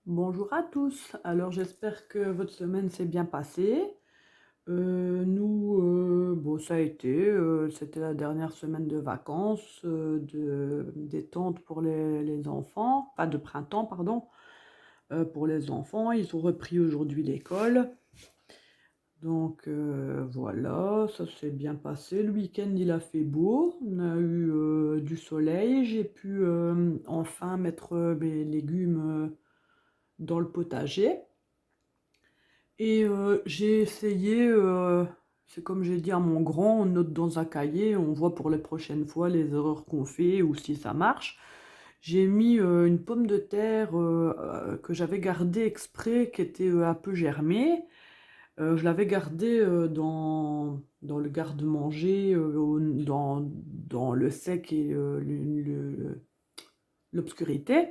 Bonjour à tous. Alors j'espère que votre semaine s'est bien passée. Bon, ça a été, c'était la dernière semaine de vacances, de détente pour les enfants, pas de printemps, pardon, pour les enfants. Ils ont repris aujourd'hui l'école. Donc voilà, ça s'est bien passé. Le week-end, il a fait beau. On a eu du soleil. J'ai pu enfin mettre mes légumes dans le potager. Et j'ai essayé, c'est comme j'ai dit à mon grand, on note dans un cahier, on voit pour les prochaines fois les erreurs qu'on fait ou si ça marche. J'ai mis une pomme de terre que j'avais gardée exprès, qui était un peu germée. Je l'avais gardée dans le garde-manger, dans le sec et l'obscurité.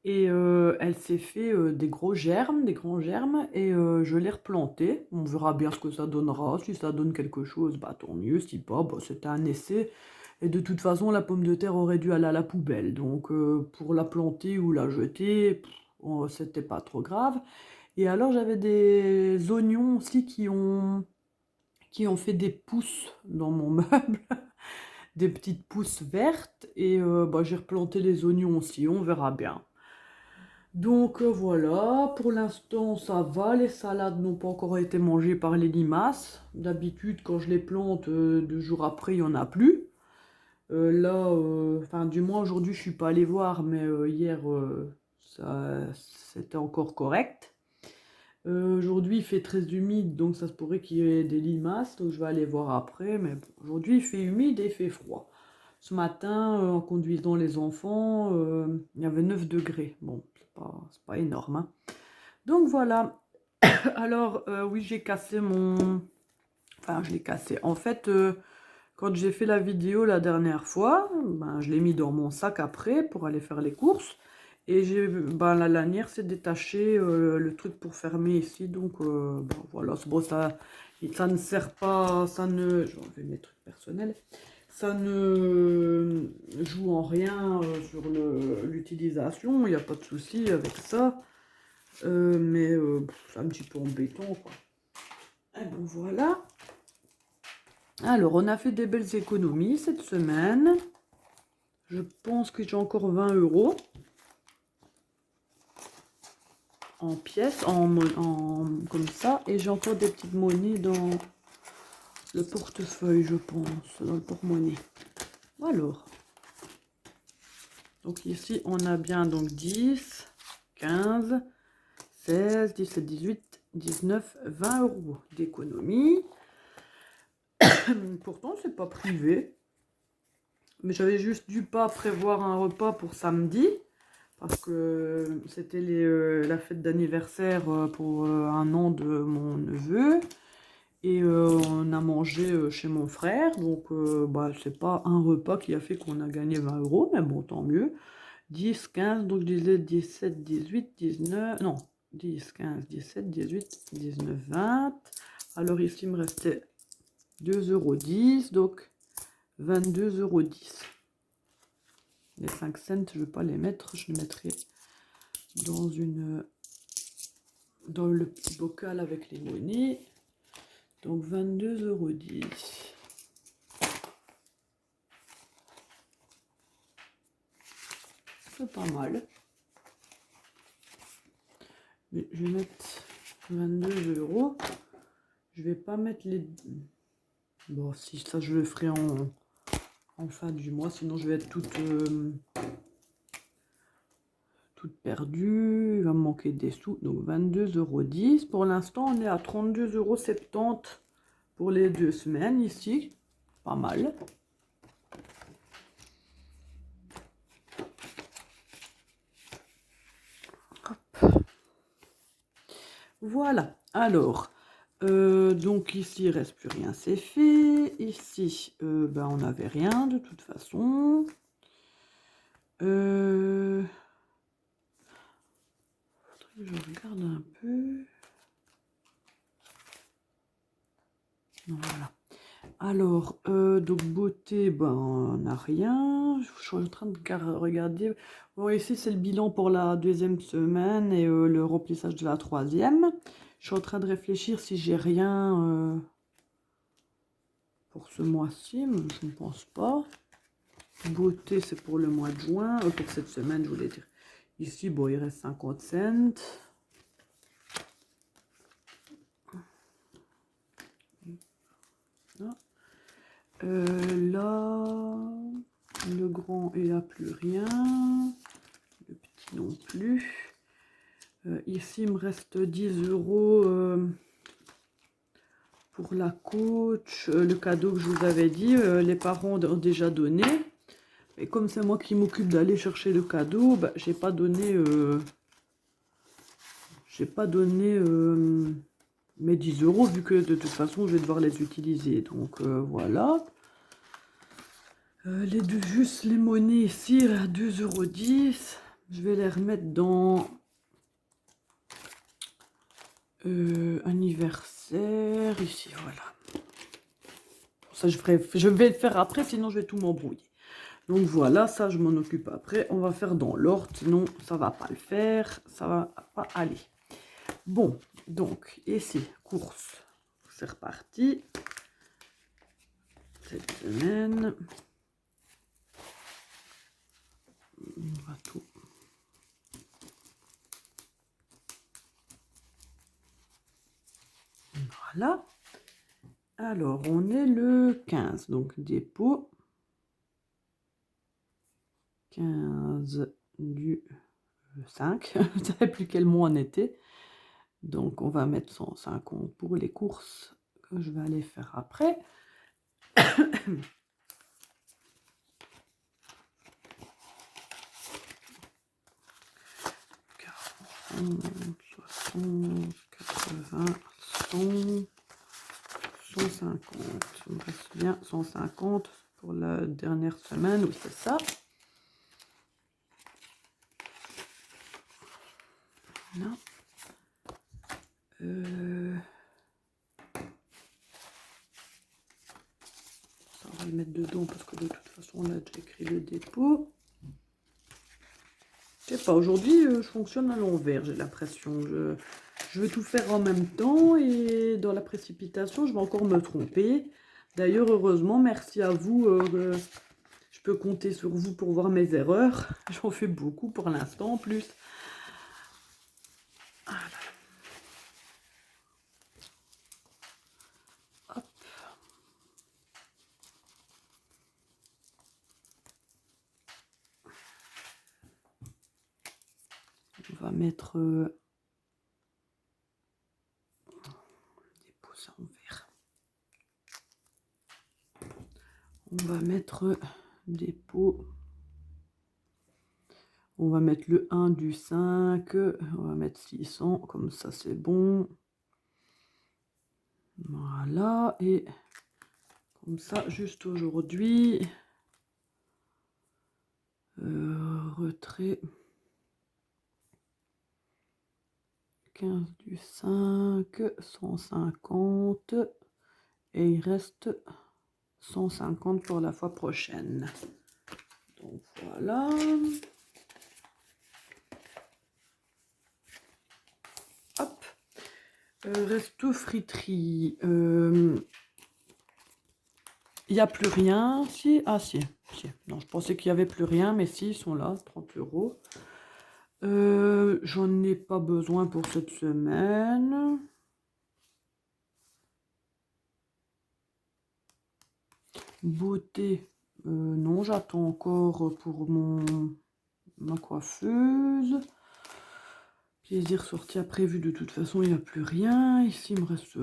Et elle s'est fait des gros germes, des grands germes, et je l'ai replantée. On verra bien ce que ça donnera. Si ça donne quelque chose, bah tant mieux. Si pas, bah, c'était un essai. Et de toute façon, la pomme de terre aurait dû aller à la poubelle. Donc pour la planter ou la jeter, c'était pas trop grave. Et alors j'avais des oignons aussi qui ont fait des pousses dans mon meuble. Des petites pousses vertes. Et bah, j'ai replanté les oignons aussi, on verra bien. Donc voilà, pour l'instant ça va, les salades n'ont pas encore été mangées par les limaces. D'habitude quand je les plante, 2 jours après il n'y en a plus. Là, enfin du moins aujourd'hui je suis pas allée voir, mais hier c'était encore correct. Aujourd'hui il fait très humide, donc ça se pourrait qu'il y ait des limaces, donc je vais aller voir après. Mais bon, aujourd'hui il fait humide et il fait froid. Ce matin, en conduisant les enfants, il y avait 9 degrés. Bon, c'est pas énorme, hein. Donc voilà. Alors, oui, j'ai cassé mon... Enfin, je l'ai cassé. En fait, quand j'ai fait la vidéo la dernière fois, ben, je l'ai mis dans mon sac après pour aller faire les courses. Et la lanière s'est détachée, le truc pour fermer ici. Donc, ben, voilà, c'est bon, ça ne sert pas, je vais enlever mes trucs personnels. Ça ne joue en rien sur l'utilisation, il n'y a pas de souci avec ça. Mais c'est un petit peu embêtant, quoi. Et bon, voilà. Alors, on a fait des belles économies cette semaine. Je pense que j'ai encore 20 € en pièces, comme ça. Et j'ai encore des petites monnaies dans le portefeuille, je pense, dans le porte-monnaie. Alors, donc ici, on a bien donc 10, 15, 16, 17, 18, 19, 20 € d'économie. Pourtant, c'est pas privé. Mais j'avais juste dû pas prévoir un repas pour samedi. Parce que c'était la fête d'anniversaire pour 1 an de mon neveu. Et on a mangé chez mon frère. Donc, bah, c'est pas un repas qui a fait qu'on a gagné 20 €. Mais bon, tant mieux. 10, 15, donc je disais 17, 18, 19... Non, 10, 15, 17, 18, 19, 20. Alors ici, il me restait 2,10 €, donc 22,10 €. Les 5 cents, je ne vais pas les mettre, je les mettrai dans le petit bocal avec les monnaies. Donc 22,10 €. C'est pas mal. Mais je vais mettre 22 €. Je vais pas mettre les... Bon, si ça je le ferai en fin du mois, sinon je vais être toute perdue. Il va me manquer des sous. Donc 22,10 €. Pour l'instant, on est à 32,70 € pour les 2 semaines ici. Pas mal. Hop. Voilà. Alors, donc ici, il ne reste plus rien, c'est fait. Ici, ben, on n'avait rien de toute façon. Faudrait que je regarde un peu. Non, voilà. Alors, donc beauté, ben, on n'a rien. Je suis en train de regarder. Bon, ici, c'est le bilan pour la deuxième semaine et le remplissage de la troisième. Je suis en train de réfléchir si j'ai rien pour ce mois-ci, mais je ne pense pas. Beauté, c'est pour le mois de juin. Pour cette semaine, je voulais dire. Ici, bon, il reste 50 cents. Là, le grand, il n'a plus rien. Le petit non plus. Ici, il me reste 10 € pour la coach. Le cadeau que je vous avais dit, les parents ont déjà donné. Et comme c'est moi qui m'occupe d'aller chercher le cadeau, bah, j'ai pas donné mes 10 € vu que de toute façon je vais devoir les utiliser. Donc voilà. Juste les monnaies ici, à 2,10 €. Je vais les remettre dans anniversaire, ici, voilà. Ça, je vais le faire après, sinon je vais tout m'embrouiller. Donc voilà, ça, je m'en occupe après. On va faire dans l'ordre, sinon ça va pas le faire, ça va pas aller. Bon, donc, ici, course. C'est reparti. Cette semaine. On va tout. Voilà. Alors, on est le 15, donc dépôt. 15 du 5. Je ne savais plus quel mois on était. Donc, on va mettre 150 pour les courses que je vais aller faire après. 40, 60, 80, 100, 150. Il me reste bien 150 pour la dernière semaine. Oui, c'est ça. Là. Ça, on va le mettre dedans parce que de toute façon, on a déjà écrit le dépôt. Je sais pas, aujourd'hui, je fonctionne à l'envers, j'ai l'impression. Je veux tout faire en même temps et dans la précipitation, je vais encore me tromper. D'ailleurs, heureusement, merci à vous. Je peux compter sur vous pour voir mes erreurs. J'en fais beaucoup pour l'instant en plus. Voilà. Hop. On va mettre dépôt ça en vert. On va mettre dépôt. On va mettre le 1 du 5. On va mettre 600. Comme ça, c'est bon. Voilà. Et comme ça, juste aujourd'hui. Retrait. 15 du 5. 150. Et il reste 150 pour la fois prochaine. Donc voilà. Hop. Resto friterie. Il n'y a plus rien. Si. Ah si. Si. Non, je pensais qu'il n'y avait plus rien, mais si, ils sont là, 30 €. J'en ai pas besoin pour cette semaine. Beauté. Non, j'attends encore pour ma coiffeuse. Plaisir sorti à prévu, de toute façon, il n'y a plus rien. Ici, il me reste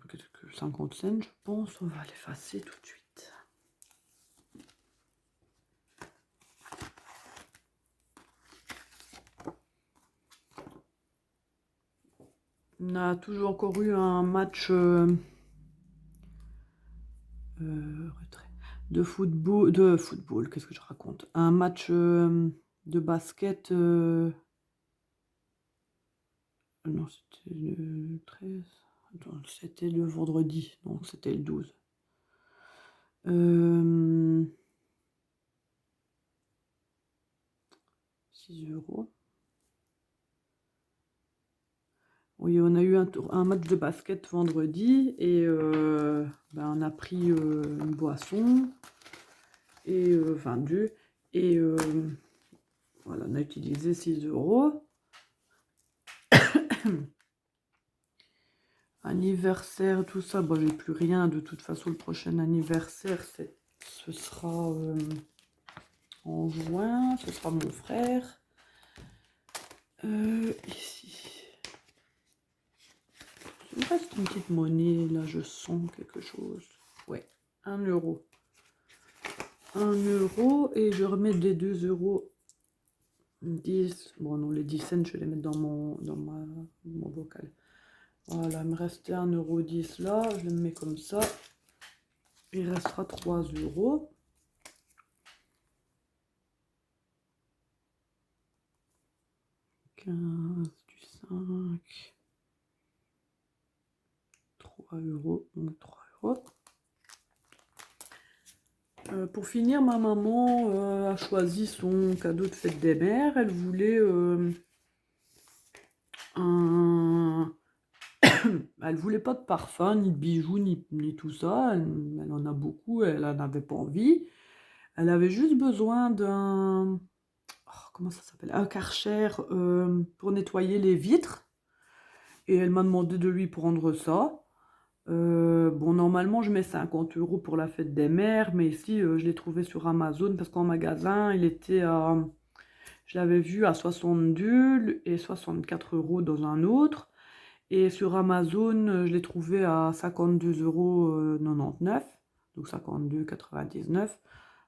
quelques 50 cents, je pense. On va l'effacer tout de suite. On a toujours encore eu un match de football, qu'est-ce que je raconte? Un match de basket. Non, c'était le 13. Attends, c'était le vendredi. Non, c'était le 12. Euh, 6 €. Oui, on a eu un match de basket vendredi et ben, on a pris une boisson et enfin deux et voilà, on a utilisé 6 €. Anniversaire, tout ça, bon, j'ai plus rien. De toute façon, le prochain anniversaire, ce sera en juin. Ce sera mon frère. Ici. Il me reste une petite monnaie, là, je sens quelque chose. Ouais, 1 €. 1 € et je remets des 2 €. 10. Bon, non, les 10 cents, je vais les mettre dans mon bocal. Voilà, il me restait 1,10 € là, je le mets comme ça. Il restera 3 €. 15 du 5. 3 €, donc 3 €. Pour finir, ma maman a choisi son cadeau de fête des mères. Elle voulait un... Elle voulait pas de parfum, ni de bijoux, ni tout ça. Elle en a beaucoup, elle en avait pas envie. Elle avait juste besoin d'un... oh, comment ça s'appelle? Un Karcher pour nettoyer les vitres. Et elle m'a demandé de lui prendre ça. Bon, normalement, je mets 50 € pour la fête des mères, mais ici, je l'ai trouvé sur Amazon parce qu'en magasin, il était à... Je l'avais vu à 62 et 64 € dans un autre. Et sur Amazon, je l'ai trouvé à 52,99 €, donc 52,99 €.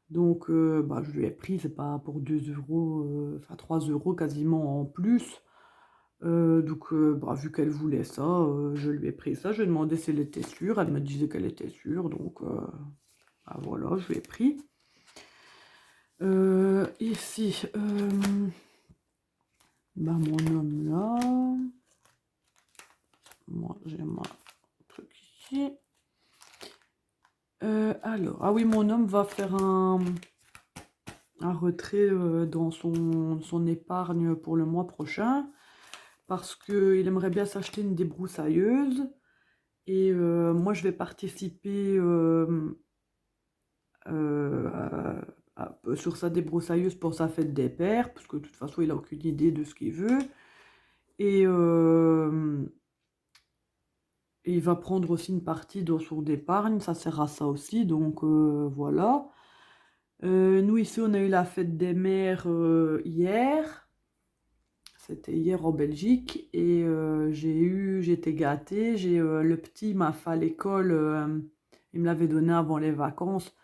Donc, bah, je lui ai pris, c'est pas pour 2 €, enfin 3 € quasiment en plus. Donc, bah, vu qu'elle voulait ça, je lui ai pris ça. Je lui ai demandé si elle était sûre. Elle me disait qu'elle était sûre, donc bah, voilà, je lui ai pris. Ici, bah, mon homme là. Moi, j'ai mon truc ici. Alors, ah oui, mon homme va faire un retrait dans son épargne pour le mois prochain parce qu'il aimerait bien s'acheter une débroussailleuse. Et moi, je vais participer sur sa débroussailleuse pour sa fête des pères, parce que de toute façon, il n'a aucune idée de ce qu'il veut. Et il va prendre aussi une partie dans son épargne, ça sert à ça aussi, donc voilà. Nous, ici, on a eu la fête des mères hier. C'était hier en Belgique et j'étais gâtée. Le petit m'a fait à l'école, il me l'avait donné avant les vacances,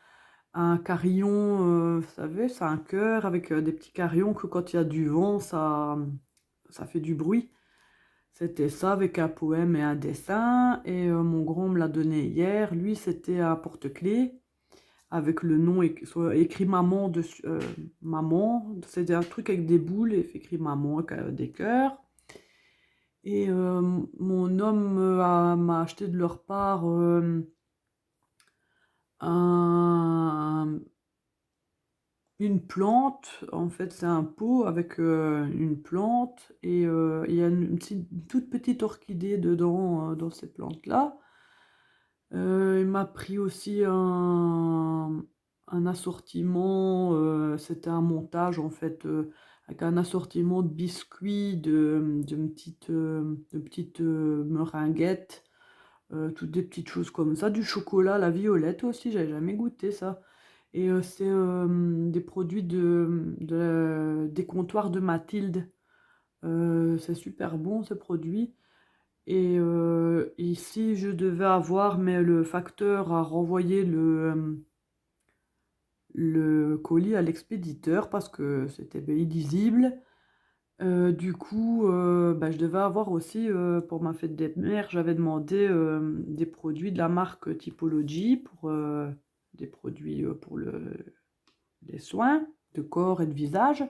un carillon, vous savez, c'est un cœur avec des petits carillons que quand il y a du vent, ça fait du bruit. C'était ça avec un poème et un dessin. Et mon grand me l'a donné hier. Lui, c'était un porte-clés avec le nom écrit maman dessus. Maman, c'était un truc avec des boules et écrit maman avec des cœurs. Et mon homme m'a acheté de leur part une plante. En fait, c'est un pot avec une plante et il y a une toute petite orchidée dedans, dans ces plantes-là. Il m'a pris aussi un assortiment, c'était un montage en fait, avec un assortiment de biscuits, de petites meringuettes, toutes des petites choses comme ça, du chocolat, la violette aussi, j'avais jamais goûté ça. Et c'est des produits des comptoirs de Mathilde. C'est super bon ces produits. Et ici, je devais avoir, mais le facteur a renvoyé le colis à l'expéditeur parce que c'était illisible. Du coup, bah, je devais avoir aussi, pour ma fête des mères, j'avais demandé des produits de la marque Typology pour des produits pour les soins de corps et de visage.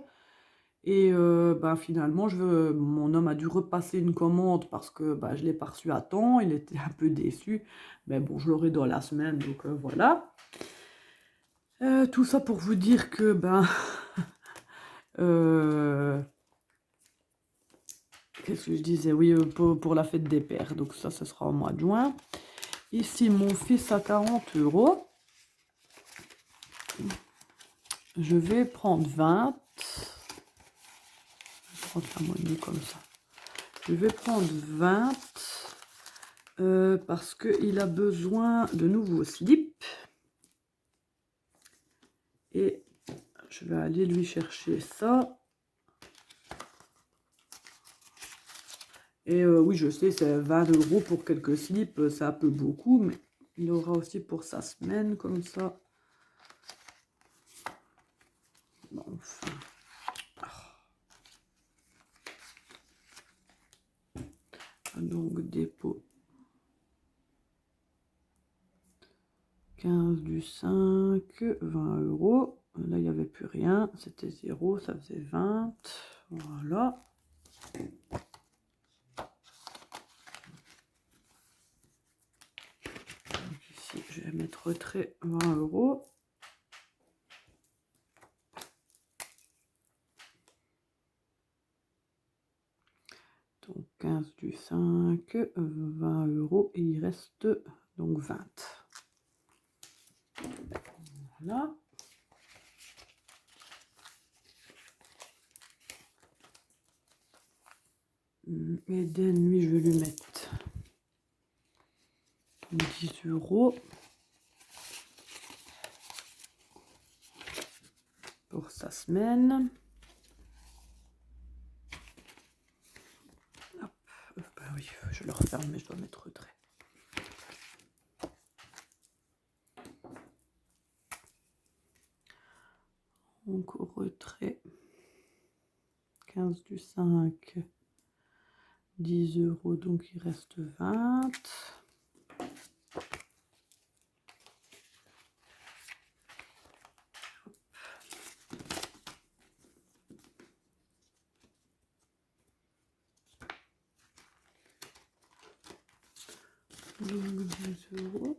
Et ben, finalement, mon homme a dû repasser une commande parce que bah, je ne l'ai pas reçu à temps. Il était un peu déçu. Mais bon, je l'aurai dans la semaine, donc voilà. Tout ça pour vous dire que, ben, qu'est-ce que je disais? Oui, pour la fête des pères. Donc ça, ce sera au mois de juin. Ici, mon fils a 40 €. Je vais prendre 20. Je vais prendre la monnaie comme ça. Je vais prendre 20 parce qu'il a besoin de nouveaux slips. Et je vais aller lui chercher ça. Et oui, je sais, c'est 20 € pour quelques slips, c'est un peu beaucoup, mais il aura aussi pour sa semaine, comme ça. Bon, enfin. Donc, dépôt. 15 du 5, 20 €. Là, il n'y avait plus rien, c'était 0, ça faisait 20. Voilà. Donc ici, je vais mettre retrait 20 €. Donc 15 du 5, 20 € et il reste donc 20. Voilà. Eden, lui, je vais lui mettre 10 € pour sa semaine. Hop, bah oui, je le referme, mais je dois mettre retrait. Donc au retrait, 15 du 5, 10 €, donc il reste 20. Donc 10 €.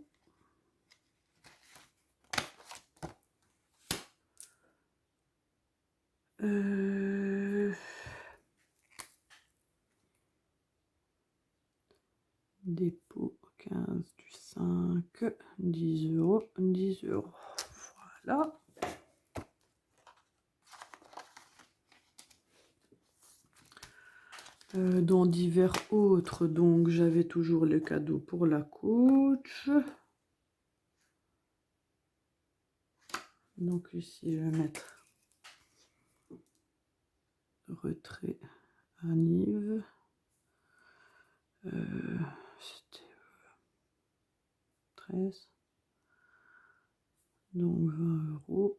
Dépôt 15 du 5, 10 €, 10 €. Voilà. Dans divers autres, donc j'avais toujours le cadeau pour la coach. Donc ici, je vais mettre retrait Anive. C'était 13. Donc 20 €.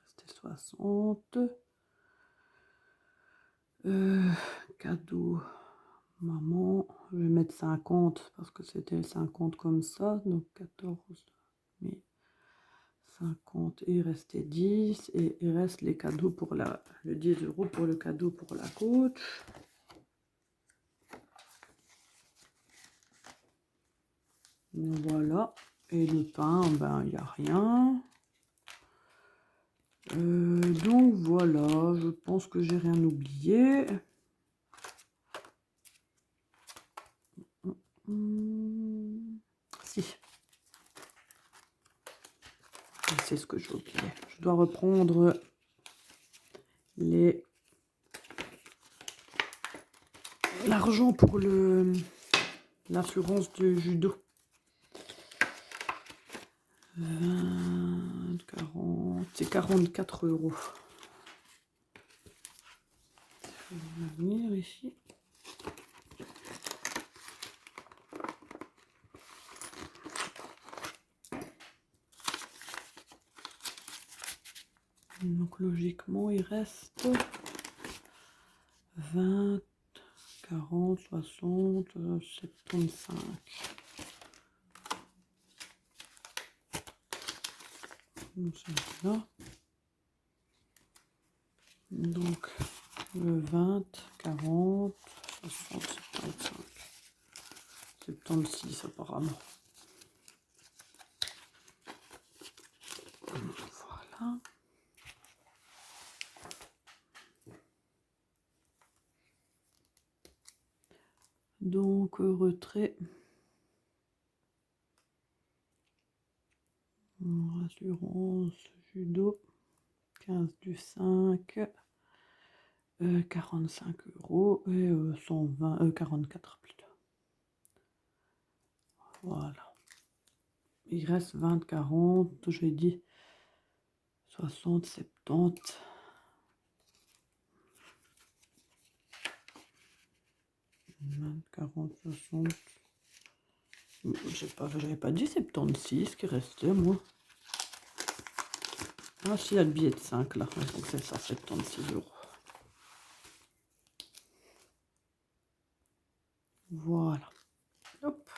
Restait 60. Cadeau maman. Je vais mettre 50 parce que c'était 50 comme ça. Donc 14. Mais 50 et il restait 10 et il reste les cadeaux pour le 10 € pour le cadeau pour la coach. Voilà. Et le pain, ben il n'y a rien. Donc voilà, je pense que j'ai rien oublié. Si. C'est ce que j'ai oublié. Je dois reprendre l'argent pour l'assurance du judo. 20, 40, c'est 44 €. Je vais venir ici. Donc logiquement, il reste 20, 40, 60, 75. Donc c'est là. Donc le 20, 40, 60, 75. 76 apparemment. Voilà. Donc, retrait. Assurance, judo. 15 du 5. 45 € et 120, 44 plutôt. Voilà. Il reste 20, 40, j'ai dit 60, 70. 20, 40, 60. J'avais pas dit 76 qui restait, moi. Ah, si, il y a le billet de 5 là. Donc c'est ça, 76 €. Voilà. Hop.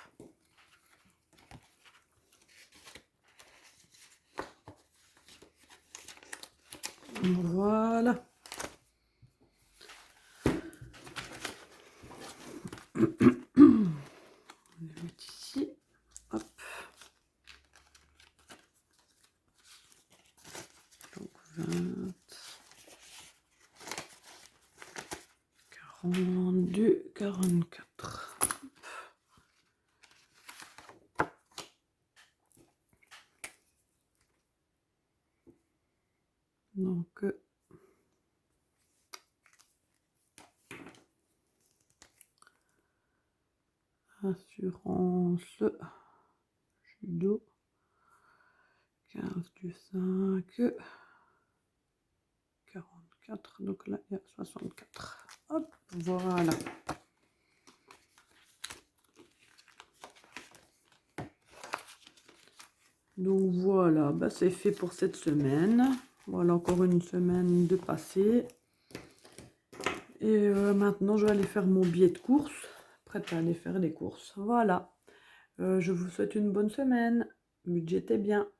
Voilà. On va mettre ici. Hop. Donc 20. 42, 44. Donc, assurance, judo, 15 du 5, 44, donc là il y a 64. Hop, voilà. Donc voilà, bah c'est fait pour cette semaine. Voilà, encore une semaine de passé. Et maintenant, je vais aller faire mon billet de course. Prête à aller faire les courses. Voilà. Je vous souhaite une bonne semaine. Budgetez bien.